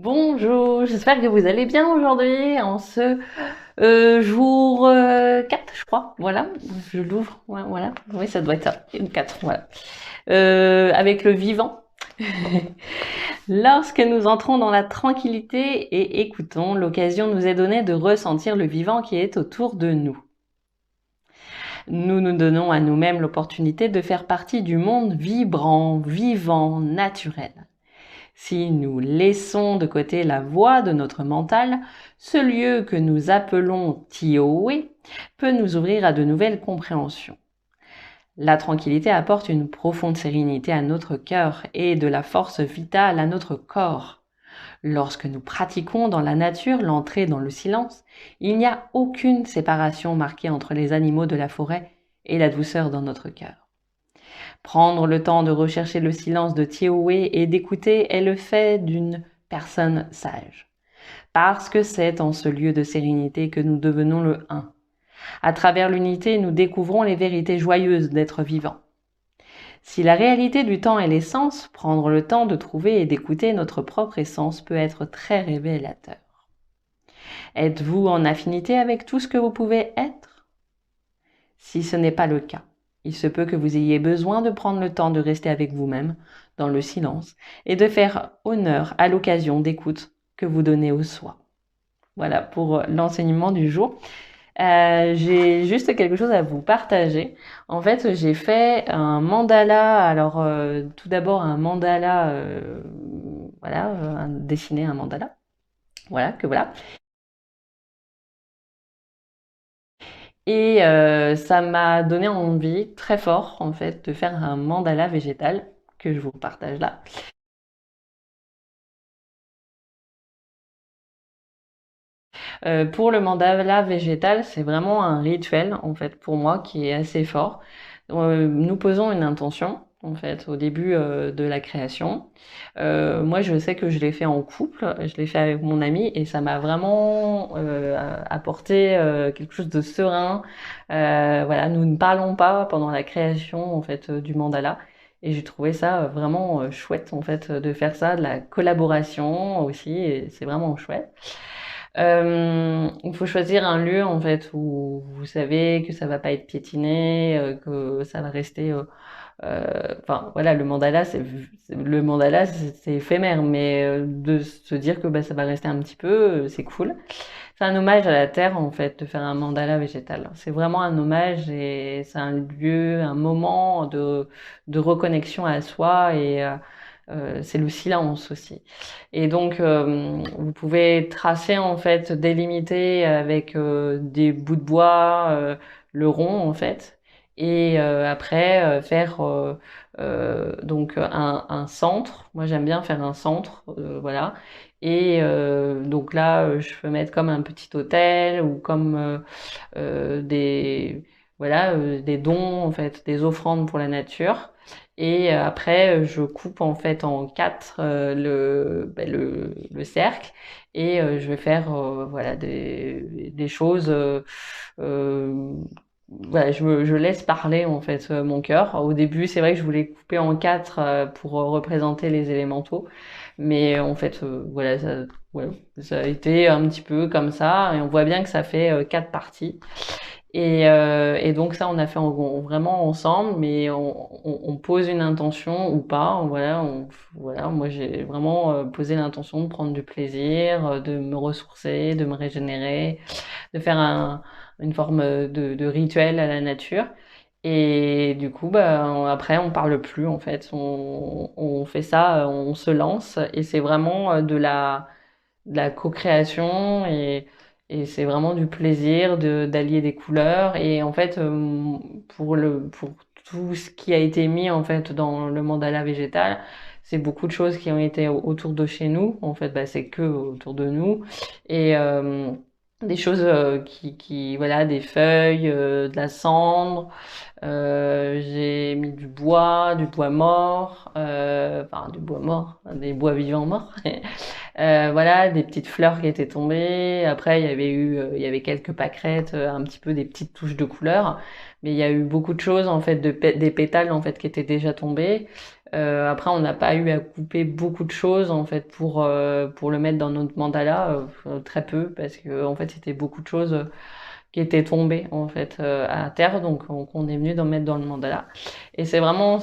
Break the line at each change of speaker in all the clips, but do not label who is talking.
Bonjour, j'espère que vous allez bien aujourd'hui en ce jour 4, je crois. Voilà, je l'ouvre. Ouais, voilà, oui, ça doit être ça. Une 4, voilà. Avec le vivant. Lorsque nous entrons dans la tranquillité et écoutons, l'occasion nous est donnée de ressentir le vivant qui est autour de nous. Nous nous donnons à nous-mêmes l'opportunité de faire partie du monde vibrant, vivant, naturel. Si nous laissons de côté la voix de notre mental, ce lieu que nous appelons Tioé peut nous ouvrir à de nouvelles compréhensions. La tranquillité apporte une profonde sérénité à notre cœur et de la force vitale à notre corps. Lorsque nous pratiquons dans la nature l'entrée dans le silence, il n'y a aucune séparation marquée entre les animaux de la forêt et la douceur dans notre cœur. Prendre le temps de rechercher le silence de Tioé et d'écouter est le fait d'une personne sage. Parce que c'est en ce lieu de sérénité que nous devenons le un. À travers l'unité, nous découvrons les vérités joyeuses d'être vivant. Si la réalité du temps est l'essence, prendre le temps de trouver et d'écouter notre propre essence peut être très révélateur. Êtes-vous en affinité avec tout ce que vous pouvez être? Si ce n'est pas le cas, il se peut que vous ayez besoin de prendre le temps de rester avec vous-même, dans le silence, et de faire honneur à l'occasion d'écoute que vous donnez au soi. Voilà pour l'enseignement du jour. J'ai juste quelque chose à vous partager. En fait, j'ai fait un mandala. Alors, tout d'abord un mandala, voilà, dessiner un mandala. Voilà, que voilà. Et ça m'a donné envie très fort, en fait, de faire un mandala végétal que je vous partage là. Pour le mandala végétal, c'est vraiment un rituel, en fait, pour moi, qui est assez fort. Nous posons une intention, en fait, au début de la création. Moi, je sais que je l'ai fait en couple, je l'ai fait avec mon ami, et ça m'a vraiment apporté quelque chose de serein. Voilà, nous ne parlons pas pendant la création, en fait, du mandala. Et j'ai trouvé ça vraiment chouette, en fait, de faire ça, de la collaboration aussi, et c'est vraiment chouette. Il faut choisir un lieu en fait où vous savez que ça va pas être piétiné, que ça va rester. Enfin voilà, le mandala, c'est éphémère, mais de se dire que bah, ça va rester un petit peu, c'est cool. C'est un hommage à la terre en fait de faire un mandala végétal. C'est vraiment un hommage et c'est un lieu, un moment de reconnexion à soi et c'est le silence aussi. Et donc, vous pouvez tracer en fait, délimiter avec des bouts de bois le rond en fait, et après faire donc un centre. Moi, j'aime bien faire un centre, voilà. Et donc là, je peux mettre comme un petit hôtel ou comme des voilà des dons en fait, des offrandes pour la nature. Et après, je coupe en fait en quatre le cercle et je vais faire voilà des choses. Euh, voilà, je laisse parler en fait mon cœur. Au début, c'est vrai que je voulais couper en quatre pour représenter les élémentaux, mais en fait, voilà, ouais, ça a été un petit peu comme ça, et on voit bien que ça fait quatre parties. Et donc ça, on a fait vraiment ensemble, mais on pose une intention ou pas. Voilà, voilà, moi j'ai vraiment posé l'intention de prendre du plaisir, de me ressourcer, de me régénérer, de faire une forme de rituel à la nature. Et du coup, bah, après, on parle plus en fait. On fait ça, on se lance, et c'est vraiment de la co-création et c'est vraiment du plaisir d'allier des couleurs. Et en fait, pour tout ce qui a été mis en fait dans le mandala végétal, c'est beaucoup de choses qui ont été autour de chez nous. En fait, bah, c'est que autour de nous. Et des choses voilà, des feuilles, de la cendre. J'ai mis du bois mort, enfin du bois mort, des bois vivants morts. Voilà, des petites fleurs qui étaient tombées. Après, il y avait quelques pâquerettes, un petit peu des petites touches de couleur. Mais il y a eu beaucoup de choses, en fait, des pétales, en fait, qui étaient déjà tombés. Après, on n'a pas eu à couper beaucoup de choses en fait pour le mettre dans notre mandala, très peu parce que en fait c'était beaucoup de choses qui étaient tombées en fait à terre, donc on est venu d'en mettre dans le mandala. Et c'était vraiment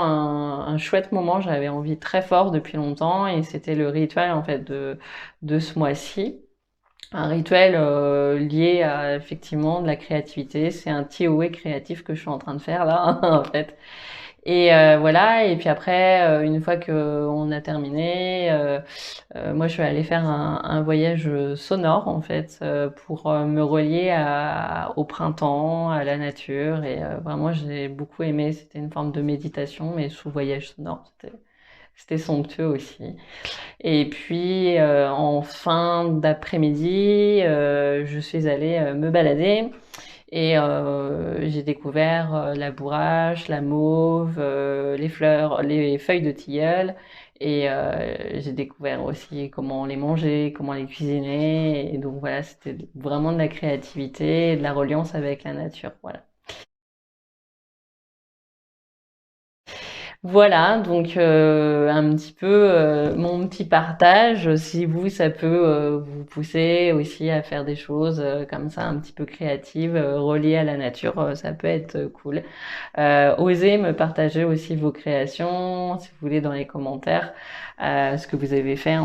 un chouette moment. J'avais envie très fort depuis longtemps et c'était le rituel en fait de ce mois-ci. Un rituel lié à effectivement de la créativité. C'est un TOE créatif que je suis en train de faire là en fait. Et voilà, et puis après, une fois que on a terminé, moi je suis allée faire un voyage sonore en fait pour me relier au printemps, à la nature, et vraiment j'ai beaucoup aimé. C'était une forme de méditation, mais sous voyage sonore. C'était somptueux aussi. Et puis en fin d'après-midi, je suis allée me balader. Et j'ai découvert la bourrache, la mauve, les fleurs, les feuilles de tilleul. Et j'ai découvert aussi comment les manger, comment les cuisiner. Et donc voilà, c'était vraiment de la créativité et de la reliance avec la nature. Voilà. Voilà, donc un petit peu mon petit partage. Si vous, ça peut vous pousser aussi à faire des choses comme ça, un petit peu créatives, reliées à la nature, ça peut être cool. Osez me partager aussi vos créations, si vous voulez, dans les commentaires, ce que vous avez fait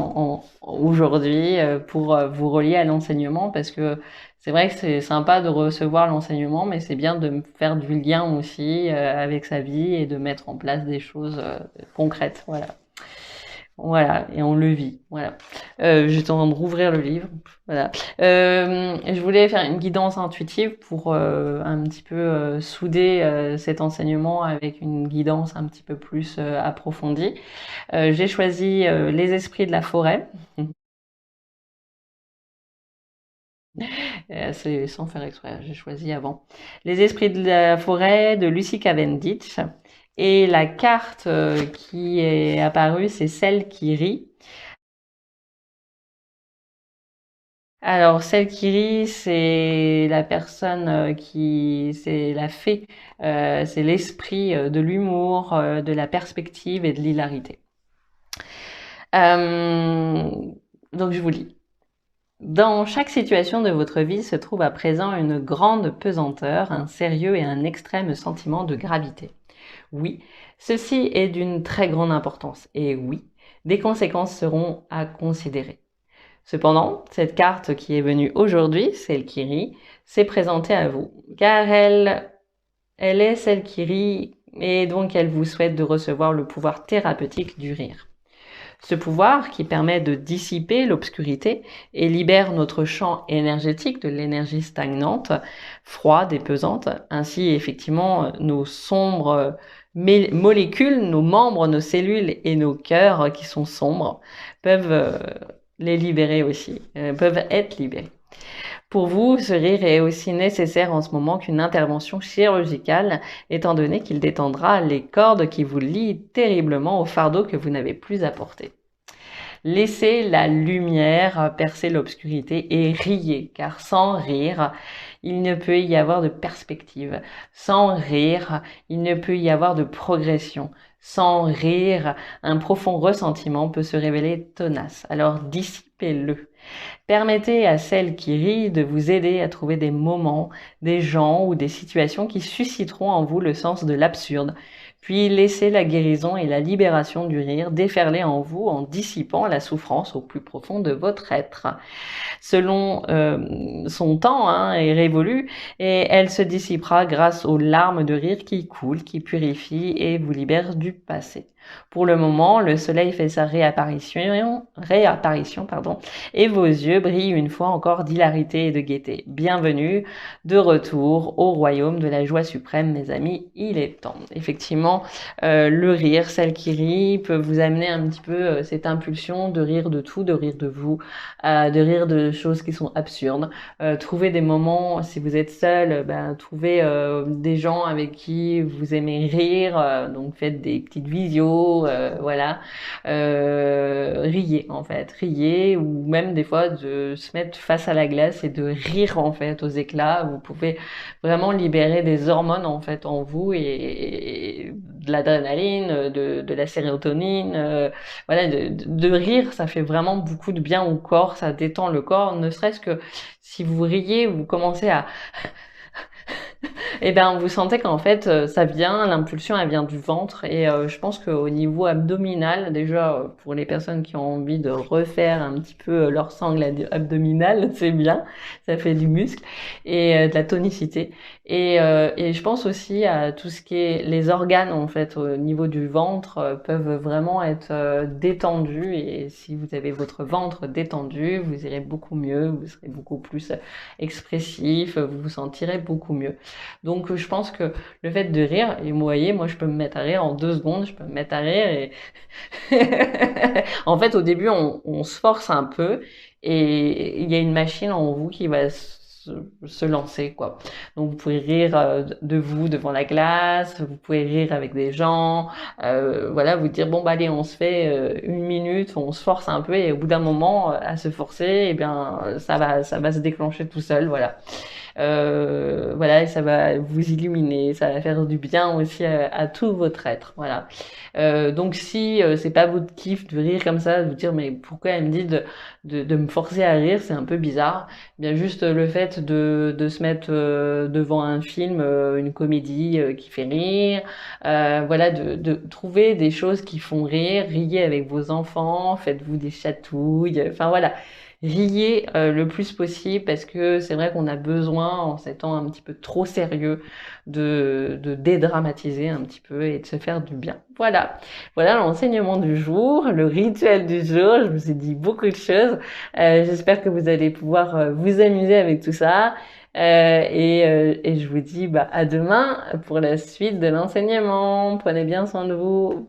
aujourd'hui pour vous relier à l'enseignement, parce que c'est vrai que c'est sympa de recevoir l'enseignement, mais c'est bien de faire du lien aussi avec sa vie et de mettre en place des choses concrètes. Voilà. Voilà, et on le vit. Voilà. J'étais en train de rouvrir le livre. Voilà. Je voulais faire une guidance intuitive pour un petit peu souder cet enseignement avec une guidance un petit peu plus approfondie. J'ai choisi Les esprits de la forêt. C'est sans faire exprès, j'ai choisi avant. Les esprits de la forêt de Lucy Cavendish. Et la carte qui est apparue, c'est celle qui rit. Alors, celle qui rit, c'est la personne c'est la fée, c'est l'esprit de l'humour, de la perspective et de l'hilarité. Euh, donc, je vous lis. Dans chaque situation de votre vie se trouve à présent une grande pesanteur, un sérieux et un extrême sentiment de gravité. Oui, ceci est d'une très grande importance et oui, des conséquences seront à considérer. Cependant, cette carte qui est venue aujourd'hui, celle qui rit, s'est présentée à vous, car elle est celle qui rit et donc elle vous souhaite de recevoir le pouvoir thérapeutique du rire. Ce pouvoir qui permet de dissiper l'obscurité et libère notre champ énergétique de l'énergie stagnante, froide et pesante, ainsi effectivement nos sombres molécules, nos membres, nos cellules et nos cœurs qui sont sombres peuvent les libérer aussi, peuvent être libérés. Pour vous, ce rire est aussi nécessaire en ce moment qu'une intervention chirurgicale, étant donné qu'il détendra les cordes qui vous lient terriblement au fardeau que vous n'avez plus à porter. Laissez la lumière percer l'obscurité et riez, car sans rire, il ne peut y avoir de perspective. Sans rire, il ne peut y avoir de progression. Sans rire, un profond ressentiment peut se révéler tenace. Alors dissipez-le. Permettez à celle qui rit de vous aider à trouver des moments, des gens ou des situations qui susciteront en vous le sens de l'absurde. Puis laissez la guérison et la libération du rire déferler en vous en dissipant la souffrance au plus profond de votre être. Selon son temps est révolu et elle se dissipera grâce aux larmes de rire qui coulent, qui purifient et vous libèrent du passé. Pour le moment, le soleil fait sa réapparition, et vos yeux brillent une fois encore d'hilarité et de gaieté. Bienvenue de retour au royaume de la joie suprême, mes amis, il est temps. Effectivement, le rire, celle qui rit, peut vous amener un petit peu cette impulsion de rire de tout, de rire de vous, de rire de choses qui sont absurdes. Trouvez des moments, si vous êtes seul, trouvez des gens avec qui vous aimez rire, donc faites des petites visios, voilà. Riez en fait, riez, ou même des fois de se mettre face à la glace et de rire en fait aux éclats. Vous pouvez vraiment libérer des hormones en fait en vous et de l'adrénaline, de la sérotonine, voilà, de rire, ça fait vraiment beaucoup de bien au corps, ça détend le corps, ne serait-ce que si vous riez, vous commencez à et ben vous sentez qu'en fait ça vient, l'impulsion elle vient du ventre et je pense qu'au niveau abdominal, déjà pour les personnes qui ont envie de refaire un petit peu leur sangle abdominale, c'est bien, ça fait du muscle et de la tonicité. Et je pense aussi à tout ce qui est les organes en fait au niveau du ventre peuvent vraiment être détendus et si vous avez votre ventre détendu, vous irez beaucoup mieux, vous serez beaucoup plus expressif, vous vous sentirez beaucoup mieux. Donc je pense que le fait de rire, et vous voyez, moi je peux me mettre à rire en 2 secondes, je peux me mettre à rire et en fait au début on se force un peu et il y a une machine en vous qui va se lancer quoi. Donc vous pouvez rire de vous devant la glace, vous pouvez rire avec des gens, voilà, vous dire bon bah allez on se fait 1 minute, on se force un peu et au bout d'un moment à se forcer, et bien ça va se déclencher tout seul, voilà. Voilà, et ça va vous illuminer, ça va faire du bien aussi à tout votre être, voilà. Donc si c'est pas votre kiff de rire comme ça, de vous dire mais pourquoi elle me dit de me forcer à rire, c'est un peu bizarre. Eh bien juste le fait de se mettre devant un film, une comédie qui fait rire, voilà, de trouver des choses qui font rire, riez avec vos enfants, faites-vous des chatouilles, enfin voilà. Riez le plus possible parce que c'est vrai qu'on a besoin en ces temps un petit peu trop sérieux de dédramatiser un petit peu et de se faire du bien. Voilà, voilà l'enseignement du jour, le rituel du jour. Je vous ai dit beaucoup de choses. J'espère que vous allez pouvoir vous amuser avec tout ça. Et je vous dis bah, à demain pour la suite de l'enseignement. Prenez bien soin de vous.